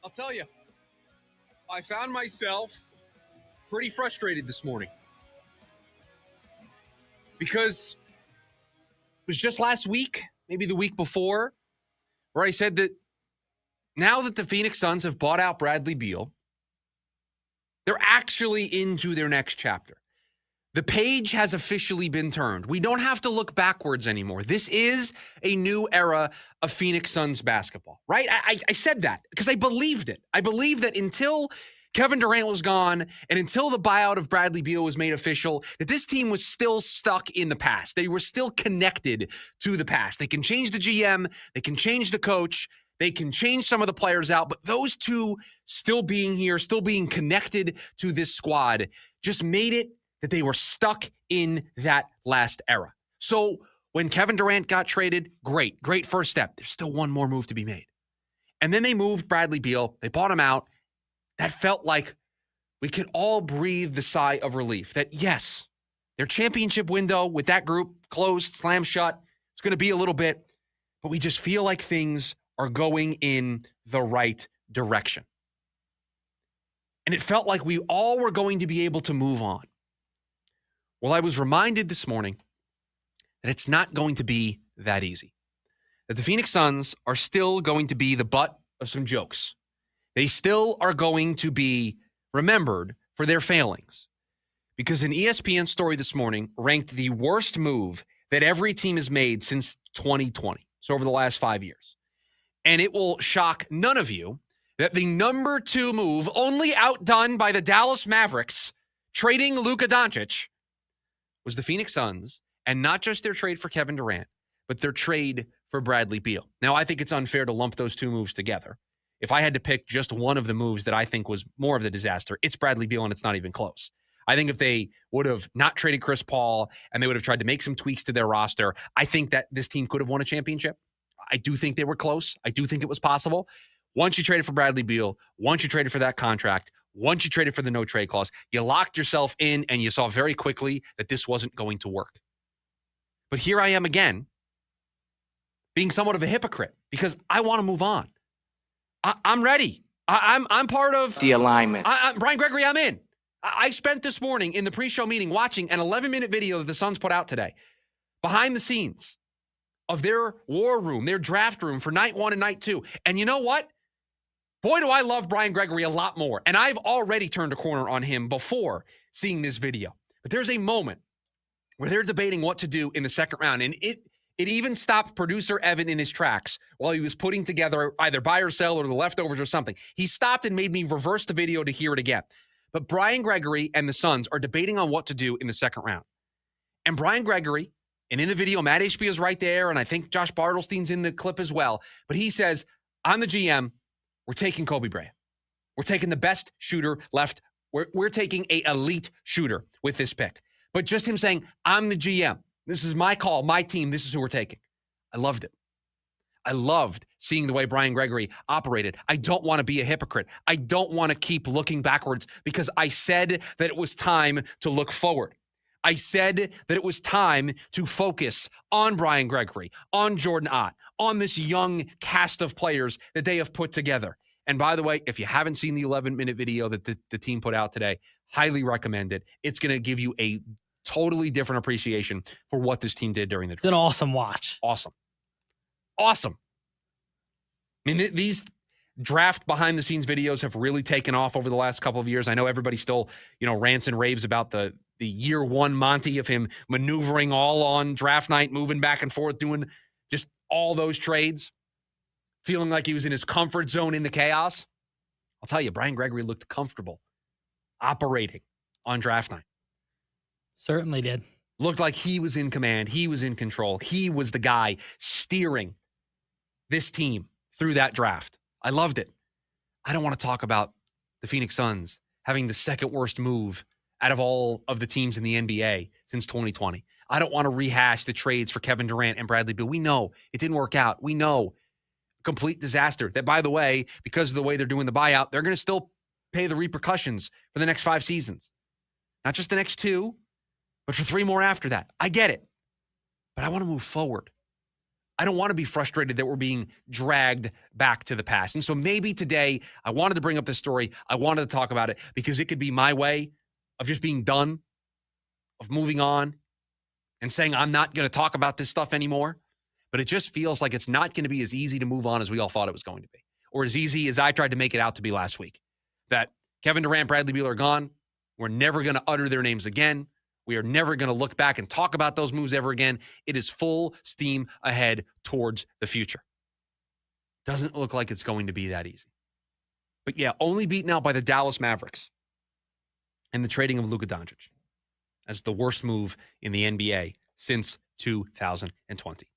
I'll tell you, I found myself pretty frustrated this morning because it was just last week, maybe the week before, where I said that now that the Phoenix Suns have bought out Bradley Beal, they're actually into their next chapter. The page has officially been turned. We don't have to look backwards anymore. This is a new era of Phoenix Suns basketball, right? I said that because I believed it. I believed that until Kevin Durant was gone and until the buyout of Bradley Beal was made official, that this team was still stuck in the past. They were still connected to the past. They can change the GM. They can change the coach. They can change some of the players out. But those two still being here, still being connected to this squad just made it that they were stuck in that last era. So when Kevin Durant got traded, great first step. There's still one more move to be made. And then they moved Bradley Beal. They bought him out. That felt like we could all breathe the sigh of relief that, yes, their championship window with that group closed, slammed shut. It's going to be a little bit, but we just feel like things are going in the right direction. And it felt like we all were going to be able to move on. Well, I was reminded this morning that it's not going to be that easy. That the Phoenix Suns are still going to be the butt of some jokes. They still are going to be remembered for their failings. Because an ESPN story this morning ranked the worst move that every team has made since 2020. So over the last 5 years. And it will shock none of you that the number 2 move, only outdone by the Dallas Mavericks, trading Luka Doncic, was the Phoenix Suns, and not just their trade for Kevin Durant, but their trade for Bradley Beal. Now, I think it's unfair to lump those two moves together. If I had to pick just one of the moves that I think was more of the disaster, it's Bradley Beal, and it's not even close. I think if they would have not traded Chris Paul and they would have tried to make some tweaks to their roster, I think that this team could have won a championship. I do think they were close. I do think it was possible. Once you traded for Bradley Beal, once you traded for that contract, once you traded for the no trade clause, you locked yourself in and you saw very quickly that this wasn't going to work. But here I am again, being somewhat of a hypocrite because I want to move on. I'm ready. I'm part of the alignment. Brian Gregory, I'm in. I spent this morning in the pre-show meeting watching an 11-minute video that the Suns put out today, behind the scenes of their war room, their draft room for night 1 and night 2. And you know what? Boy, do I love Brian Gregory a lot more. And I've already turned a corner on him before seeing this video. But there's a moment where they're debating what to do in the second round. And it even stopped producer Evan in his tracks while he was putting together either buy or sell or the leftovers or something. He stopped and made me reverse the video to hear it again. But Brian Gregory and the Suns are debating on what to do in the second round. And Brian Gregory, and in the video, Matt Ishbia is right there, and I think Josh Bartlestein's in the clip as well. But he says, I'm the GM. We're taking Kobe Bryant. We're taking the best shooter left. We're taking an elite shooter with this pick. But just him saying, I'm the GM. This is my call, my team. This is who we're taking. I loved it. I loved seeing the way Brian Gregory operated. I don't want to be a hypocrite. I don't want to keep looking backwards because I said that it was time to look forward. I said that it was time to focus on Brian Gregory, on Jordan Ott, on this young cast of players that they have put together. And by the way, if you haven't seen the 11-minute video that the team put out today, highly recommend it. It's going to give you a totally different appreciation for what this team did during the draft. It's an awesome watch. Awesome. I mean, these draft behind-the-scenes videos have really taken off over the last couple of years. I know everybody still, rants and raves about the year one Monty of him maneuvering all on draft night, moving back and forth, doing just all those trades, feeling like he was in his comfort zone in the chaos. I'll tell you, Brian Gregory looked comfortable operating on draft night. Certainly did. Looked like he was in command. He was in control. He was the guy steering this team through that draft. I loved it. I don't want to talk about the Phoenix Suns having the second worst move out of all of the teams in the NBA since 2020. I don't want to rehash the trades for Kevin Durant and Bradley Beal. We know it didn't work out. We know complete disaster. That, by the way, because of the way they're doing the buyout, they're going to still pay the repercussions for the next 5 seasons. Not just the next 2, but for 3 more after that. I get it. But I want to move forward. I don't want to be frustrated that we're being dragged back to the past. And so maybe today I wanted to bring up this story. I wanted to talk about it because it could be my way of just being done, of moving on and saying I'm not going to talk about this stuff anymore. But it just feels like it's not going to be as easy to move on as we all thought it was going to be, or as easy as I tried to make it out to be last week. That Kevin Durant, Bradley Beal are gone. We're never going to utter their names again. We are never going to look back and talk about those moves ever again. It is full steam ahead towards the future. Doesn't look like it's going to be that easy. But yeah, only beaten out by the Dallas Mavericks and the trading of Luka Doncic as the worst move in the NBA since 2020.